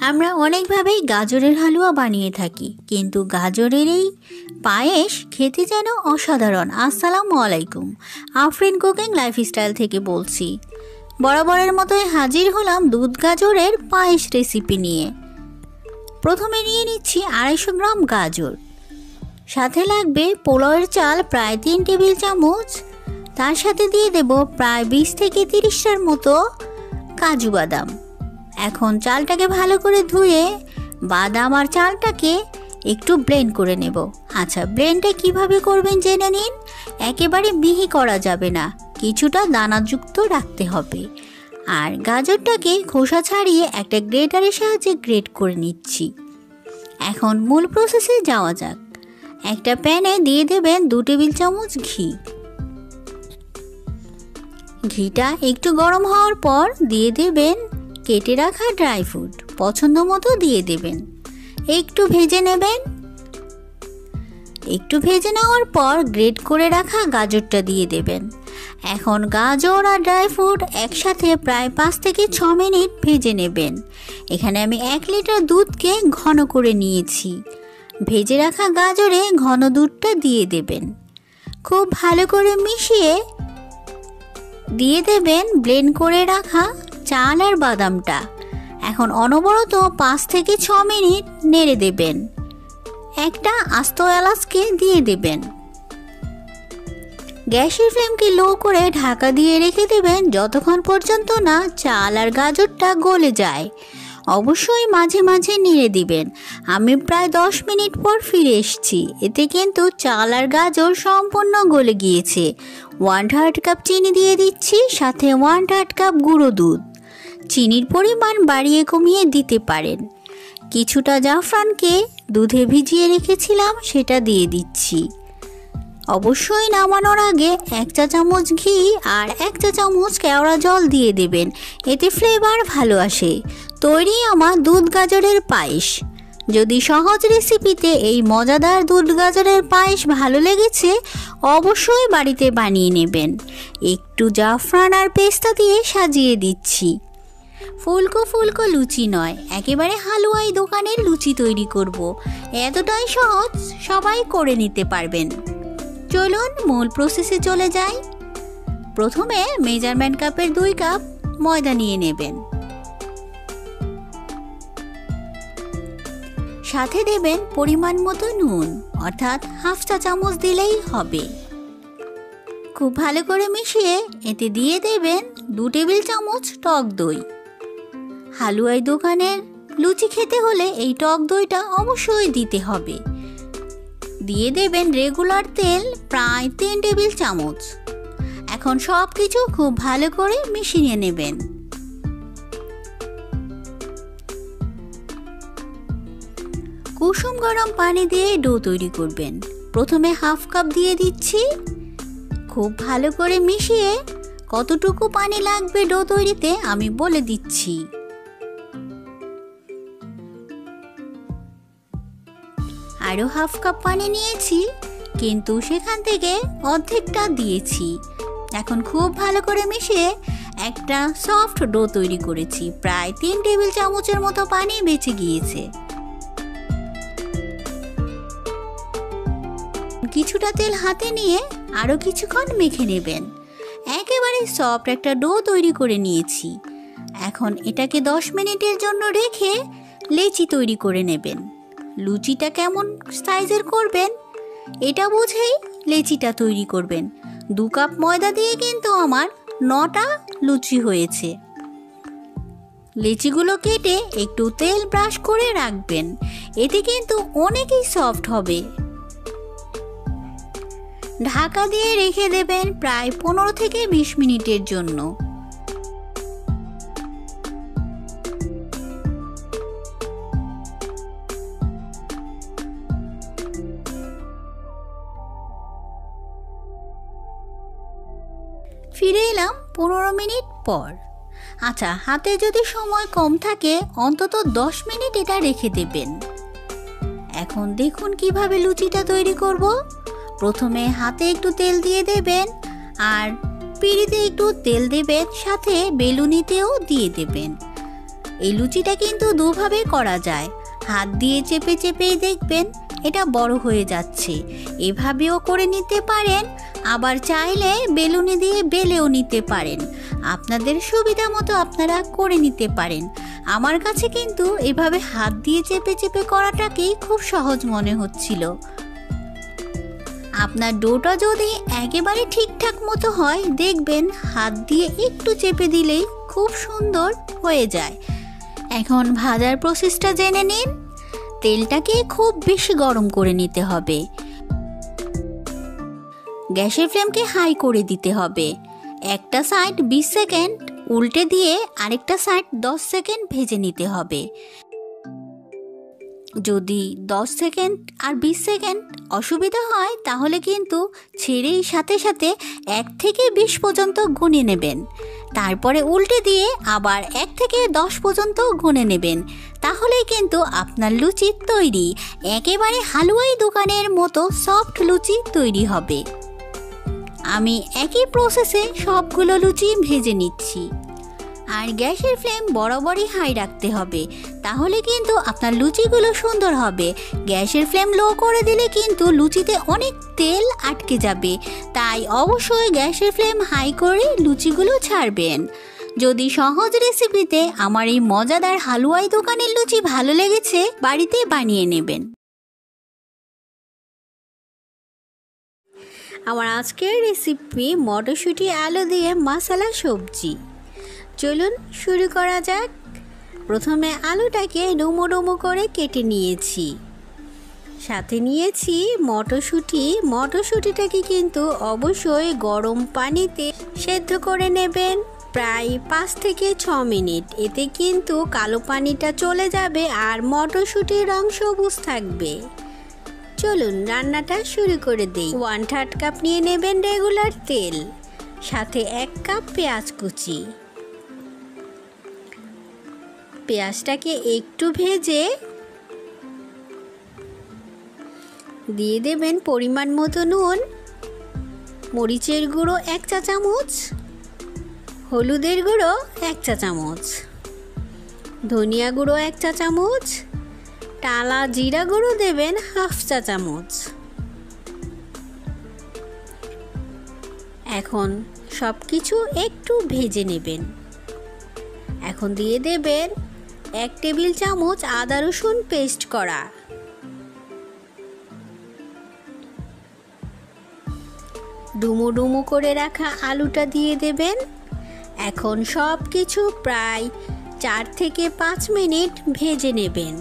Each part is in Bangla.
আমরা অনেকভাবেই গাজরের হালুয়া বানিয়ে থাকি, কিন্তু গাজরের এই পায়েস খেতে যেন অসাধারণ। আসসালামু আলাইকুম, আফরিন কুকিং লাইফস্টাইল থেকে বলছি। বরাবরের মতোই হাজির হলাম দুধ গাজরের পায়েস রেসিপি নিয়ে। প্রথমে নিয়ে নিচ্ছি 250 গ্রাম গাজর, সাথে লাগবে পোলাওয়ের চাল প্রায় 3 টেবিল চামচ, তার সাথে দিয়ে দেব প্রায় 20 থেকে 30টার মতো কাজু বাদাম। এখন চালটাকে ভালো করে ধুয়ে বাদাম আর চালটাকে একটু ব্লেন্ড করে নেব। আচ্ছা, ব্লেন্ডটা কিভাবে করবেন জেনে নিন। একেবারে মিহি করা যাবে না, কিছুটা দানাযুক্ত রাখতে হবে। আর গাজরটাকে খোসা ছাড়িয়ে একটা গ্রেটারের সাহায্যে গ্রেট করে নিচ্ছি। এখন মূল প্রসেসে যাওয়া যাক। একটা প্যানে দিয়ে দেবেন 2 টেবিল চামচ ঘি। ঘিটা একটু গরম হওয়ার পর দিয়ে দেবেন কেটে রাখা ড্রাই ফ্রুট, পছন্দ মতো দিয়ে দেবেন। একটু ভেজে নেবেন। একটু ভেজে নেওয়ার পর গ্রেট করে রাখা গাজরটা দিয়ে দেবেন। এখন গাজর আর ড্রাই ফ্রুট একসাথে প্রায় 5 থেকে 6 মিনিট ভেজে নেবেন। এখানে আমি 1 লিটার দুধকে ঘন করে নিয়েছি। ভেজে রাখা গাজরে ঘন দুধটা দিয়ে দেবেন। খুব ভালো করে মিশিয়ে দিয়ে দেবেন ব্লেন্ড করে রাখা চাল আর বাদামটা। এখন অনবরত 5 থেকে 6 মিনিট নেড়ে দেবেন। একটা আস্ত এলাচকে দিয়ে দেবেন। গ্যাসের ফ্লেমকে লো করে ঢাকা দিয়ে রেখে দেবেন যতক্ষণ পর্যন্ত না চাল আর গাজরটা গলে যায়। অবশ্যই মাঝে মাঝে নেড়ে দিবেন। আমি প্রায় 10 মিনিট পর ফিরে এসেছি। এতে কিন্তু চাল আর গাজর সম্পূর্ণ গলে গিয়েছে। 1/2 কাপ চিনি দিয়ে দিচ্ছি, সাথে 1/2 কাপ গুঁড়ো দুধ। চিনির পরিমাণ বাড়িয়ে কমিয়ে দিতে পারেন। কিছুটা জাফরানকে দুধে ভিজিয়ে রেখেছিলাম, সেটা দিয়ে দিচ্ছি। অবশ্যই নামানোর আগে 1 চা চামচ ঘি আর 1 চা চামচ কেওড়া জল দিয়ে দেবেন, এতে ফ্লেভার ভালো আসে। তৈরি আমার দুধ গাজরের পায়েস। যদি সহজ রেসিপিতে এই মজাদার দুধ গাজরের পায়েস ভালো লেগেছে, অবশ্যই বাড়িতে বানিয়ে নেবেন। একটু জাফরান আর পেস্তা দিয়ে সাজিয়ে দিচ্ছি। ফুলকো ফুলকো লুচি নয়, একেবারে হালুয়াই দোকানের লুচি তৈরি করব। এতটাই সহজ, সবাই করে নিতে পারবেন। চলুন মূল প্রসেসে চলে যাই। প্রথমে মেজারমেন্ট কাপের 2 কাপ ময়দা নিয়ে নেবেন। সাথে দেবেন পরিমাণ মতো নুন, অর্থাৎ 1/2 চা চামচ দিলেই হবে। খুব ভালো করে মিশিয়ে এতে দিয়ে দেবেন 2 টেবিল চামচ টক দই। হালুয়াই দোকানের লুচি খেতে হলে এই টক দইটা অবশ্যই দিতে হবে। দিয়ে দেবেন রেগুলার তেল প্রায় 3 টেবিল চামচ। এখন সব কিছু খুব ভালো করে মিশিয়ে নেবেন। কুসুম গরম পানি দিয়ে ডো তৈরি করবেন। প্রথমে 1/2 কাপ দিয়ে দিচ্ছি। খুব ভালো করে মিশিয়ে কতটুকু পানি লাগবে ডো তৈরিতে আমি বলে দিচ্ছি। আরও 1/2 কাপ পানি নিয়েছি, কিন্তু সেখান থেকে অর্ধেকটা দিয়েছি। এখন খুব ভালো করে মিশিয়ে একটা সফট ডো তৈরি করেছি। প্রায় 3 টেবিল চামচের মতো পানি বেঁচে গিয়েছে। কিছুটা তেল হাতে নিয়ে আরও কিছুক্ষণ মেখে নেবেন। একেবারে সফট একটা ডো তৈরি করে নিয়েছি। এখন এটাকে 10 মিনিটের জন্য রেখে লেচি তৈরি করে নেবেন। লুচিটা কেমন সাইজের করবেন এটা বুঝেই লেচিটা তৈরি করবেন। 2 কাপ ময়দা দিয়ে কিন্তু আমার 9টা লুচি হয়েছে। লেচিগুলো কেটে একটু তেল ব্রাশ করে রাখবেন, এতে কিন্তু অনেকই সফট হবে। ঢাকা দিয়ে রেখে দেবেন প্রায় 15 থেকে 20 মিনিটের জন্য। ফিরে এলাম 15 মিনিট পর। আচ্ছা, হাতে যদি সময় কম থাকে অন্তত 10 মিনিট এটা রেখে দেবেন। এখন দেখুন কিভাবে লুচিটা তৈরি করব। প্রথমে হাতে একটু তেল দিয়ে দেবেন আর পিঁড়িতে একটু তেল দেবেন, সাথে বেলুনিতেও দিয়ে দেবেন। এই লুচিটা কিন্তু দুভাবে করা যায়। হাত দিয়ে চেপে চেপেই দেখবেন এটা বড় হয়ে যাচ্ছে, এভাবেও করে নিতে পারেন। আবার চাইলে বেলুনি দিয়ে বেলেও নিতে পারেন, আপনাদের সুবিধা মতো আপনারা করে নিতে পারেন। আমার কাছে কিন্তু এভাবে হাত দিয়ে চেপে চেপে করাটাকেই খুব সহজ মনে হচ্ছিল। আপনার ডোটা যদি একেবারে ঠিকঠাক মতো হয়, দেখবেন হাত দিয়ে একটু চেপে দিলেই খুব সুন্দর হয়ে যায়। এখন ভাজার প্রসেসটা জেনে নিন। তেলটাকে খুব বেশি গরম করে নিতে হবে। গ্যাসের ফ্লেমকে হাই করে দিতে হবে। একটা সাইড 20 সেকেন্ড উল্টে দিয়ে আরেকটা সাইড 10 সেকেন্ড ভেজে নিতে হবে। যদি 10 সেকেন্ড আর 20 সেকেন্ড অসুবিধা হয়, তাহলে কিন্তু ছেড়েই সাথে সাথে 1 থেকে 20 পর্যন্ত গুনে নেবেন। তারপরে উল্টে দিয়ে আবার 1 থেকে 10 পর্যন্ত গুনে নেবেন। তাহলেই কিন্তু আপনার লুচি তৈরি। একেবারে হালুয়াই দোকানের মতো সফট লুচি তৈরি হবে। আমি একই প্রসেসে সবগুলো লুচি ভেজে নিচ্ছি। আর গ্যাসের ফ্লেম বরাবরই হাই রাখতে হবে, তাহলে কিন্তু আপনার লুচিগুলো সুন্দর হবে। গ্যাসের ফ্লেম লো করে দিলে কিন্তু লুচিতে অনেক তেল আটকে যাবে, তাই অবশ্যই গ্যাসের ফ্লেম হাই করে লুচিগুলো ছাড়বেন। যদি সহজ রেসিপিতে আমার এই মজাদার হালুয়াই দোকানের লুচি ভালো লেগেছে, বাড়িতে বানিয়ে নেবেন। আমার আজকের রেসিপি মটরশুঁটি আলু দিয়ে মশলা সবজি। চলুন শুরু করা যাক। প্রথমে আলুটাকে ডুমো ডুমো করে কেটে নিয়েছি, সাথে নিয়েছি মটরশুঁটি। মটরশুঁটিটাকে কিন্তু অবশ্যই গরম পানিতে সেদ্ধ করে নেবেন, প্রায় 5 থেকে 6 মিনিট। এতে কিন্তু কালো পানিটা চলে যাবে আর মটরশুঁটির রং সবুজ থাকবে। চলুন রান্নাটা শুরু করে দিই। 1/3 কাপ নিয়ে নেবেন রেগুলার তেল, সাথে 1 কাপ পেঁয়াজ কুচি। পেঁয়াজটাকে একটু ভেজে দিয়ে দেবেন পরিমাণ মতো নুন, মরিচের গুঁড়ো 1 চা চামচ, হলুদের গুঁড়ো 1 চা চামচ, ধনিয়া গুঁড়ো 1 চা চামচ, টালা জিরা গুঁড়ো দেবেন 1/2 চা চামচ। এখন সব কিছু একটু ভেজে নেবেন। এখন দিয়ে দেবেন 1 টেবিল চামচ আদা রসুন পেস্ট করা, ডুমো ডুমো করে রাখা আলুটা দিয়ে দেবেন। এখন সব কিছু প্রায় 4 থেকে 5 মিনিট ভেজে নেবেন।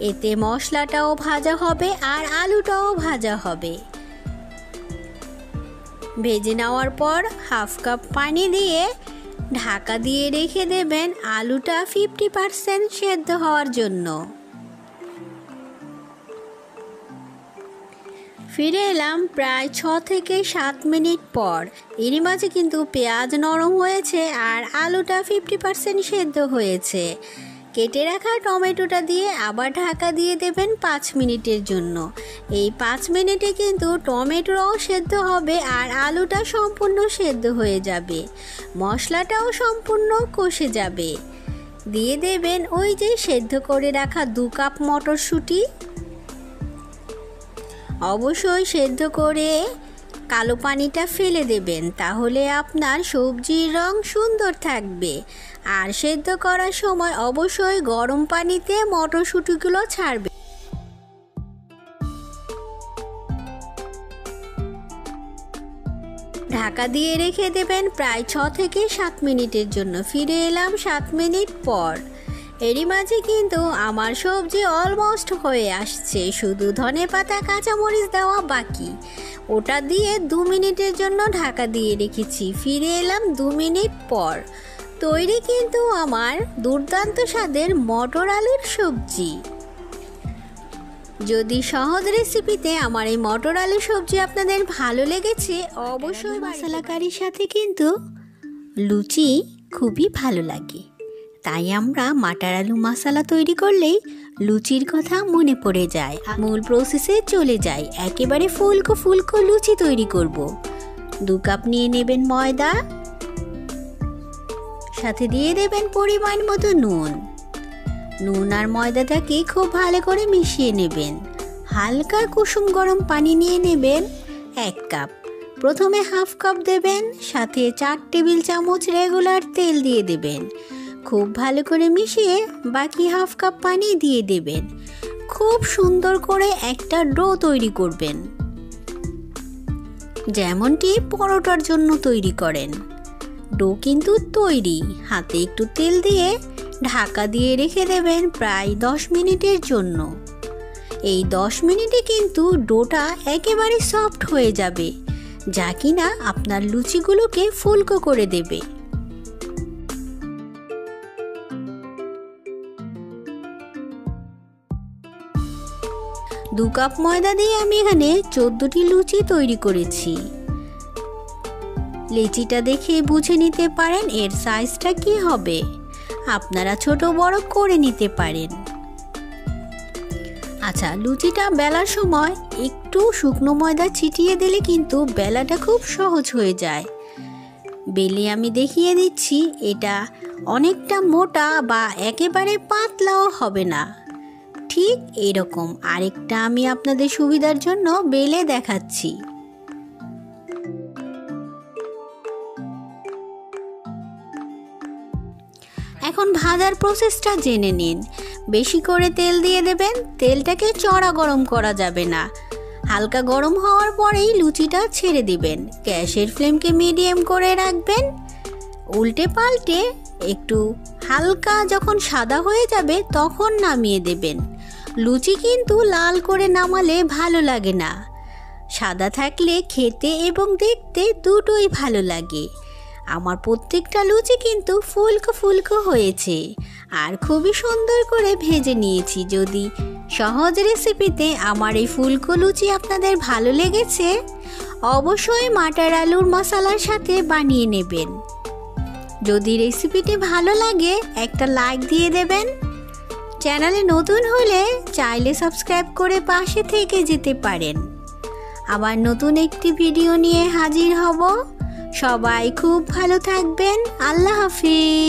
এতে মশলাটাও ভাজা হবে আর আলুটাও ভাজা হবে। ভেজে নেওয়ার পর 1/2 কাপ পানি দিয়ে ঢাকা দিয়ে রেখে দেবেন আলুটা 50% সেদ্ধ হওয়ার জন্য। ফিরে এলাম প্রায় 6 থেকে 7 মিনিট পর। এরই মাঝে কিন্তু পেঁয়াজ নরম হয়েছে আর আলুটা 50% সেদ্ধ হয়েছে। কেটে রাখা টমেটোটা দিয়ে আবার ঢাকা দিয়ে দেবেন 5 মিনিটের জন্য। এই 5 মিনিটে কিন্তু টমেটোও সেদ্ধ হবে আর আলুটা সম্পূর্ণ সেদ্ধ হয়ে যাবে, মশলাটাও সম্পূর্ণ কষে যাবে। দিয়ে দেবেন ওই যে সেদ্ধ করে রাখা 2 কাপ মটরশুঁটি। অবশ্যই সেদ্ধ করে কালো পানিটা ফেলে দেবেন, তাহলে আপনার সবজির রং সুন্দর থাকবে। আর সেদ্ধ করার সময় অবশ্যই গরম পানিতে মটরশুঁটিগুলো ছাড়বে। ঢাকা দিয়ে রেখে দেবেন প্রায় 6 থেকে 7 মিনিটের জন্য। ফিরে এলাম 7 মিনিট পর। এরই মাঝে কিন্তু আমার সবজি অলমোস্ট হয়ে আসছে, শুধু ধনেপাতা কাঁচামরিচ দেওয়া বাকি। ওটা দিয়ে 2 মিনিটের জন্য ঢাকা দিয়ে রেখেছি। ফিরে এলাম 2 মিনিট পর। তৈরি কিন্তু আমার দুর্দান্ত স্বাদের মটর আলুর সবজি। যদি সহজ রেসিপিতে আমার এই মটর আলু সবজি আপনাদের ভালো লেগেছে, অবশ্যই মশলা কারির সাথে কিন্তু লুচি খুবই ভালো লাগে। তাই আমরা মাটার আলু মশলা তৈরি করলেই লুচির কথা মনে পড়ে যায়, মূল প্রসেসে চলে যাই। একেবারে ফুলকো ফুলকো লুচি তৈরি করব। 2 কাপ নিয়ে নেবেন ময়দা, সাথে দিয়ে দেবেন পরিমাণ মতো নুন, নুন আর ময়দাটাকে খুব ভালো করে মিশিয়ে নেবেন। হালকা কুসুম গরম পানি নিয়ে নেবেন 1 কাপ। প্রথমে হাফ কাপ দেবেন, সাথে 4 টেবিল চামচ রেগুলার তেল দিয়ে দেবেন। খুব ভালো করে মিশিয়ে বাকি হাফ কাপ পানি দিয়ে দেবেন। খুব সুন্দর করে একটা ডো তৈরি করবেন, যেমনটি পরোটার জন্য তৈরি করেন। ডো কিন্তু তৈরি। হাতে একটু তেল দিয়ে ঢাকা দিয়ে রেখে দেবেন প্রায় 10 মিনিটের জন্য। এই 10 মিনিটে কিন্তু ডোটা একেবারে সফট হয়ে যাবে, যা কিনা আপনার লুচিগুলোকে ফুলকো করে দেবে। দু কাপ ময়দা দিয়ে আমি এখানে 14টি লুচি তৈরি করেছি। লিচিটা দেখে বুঝে নিতে পারেন এর সাইজটা কি হবে। আপনারা ছোট বড় করে নিতে পারেন। আচ্ছা, লুচিটা বেলার সময় একটু শুকনো ময়দা ছিটিয়ে দিলে কিন্তু বেলাটা খুব সহজ হয়ে যায়। বেলে আমি দেখিয়ে দিচ্ছি, এটা অনেকটা মোটা বা একেবারে পাতলাও হবে না, ঠিক এরকম। আরেকটা আমি আপনাদের সুবিধার জন্য বেলে দেখাচ্ছি। এখন ভাজার প্রসেসটা জেনে নিন। বেশি করে তেল দিয়ে দেবেন। তেলটাকে চড়া গরম করা যাবে না। হালকা গরম হওয়ার পরেই লুচিটা ছেড়ে দিবেন। গ্যাসের ফ্লেমকে মিডিয়াম করে রাখবেন। উল্টে পাল্টে একটু হালকা যখন সাদা হয়ে যাবে তখন নামিয়ে দেবেন। লুচি কিন্তু লাল করে নামালে ভালো লাগে না। সাদা থাকলে খেতে এবং দেখতে দুটোই ভালো লাগে। আমার প্রত্যেকটা লুচি কিন্তু ফুলকো ফুলকো হয়েছে আর খুবই সুন্দর করে ভেজে নিয়েছি। যদি সহজ রেসিপিতে আমার এই ফুলকো লুচি আপনাদের ভালো লেগেছে, অবশ্যই মাটার আলুর মশলার সাথে বানিয়ে নেবেন। যদি রেসিপিটি ভালো লাগে একটা লাইক দিয়ে দেবেন। চ্যানেলে নতুন হলে চাইলে সাবস্ক্রাইব করে পাশে থেকে যেতে পারেন। আবার নতুন একটি ভিডিও নিয়ে হাজির হব। সবাই খুব ভালো থাকবেন। আল্লাহ হাফিজ।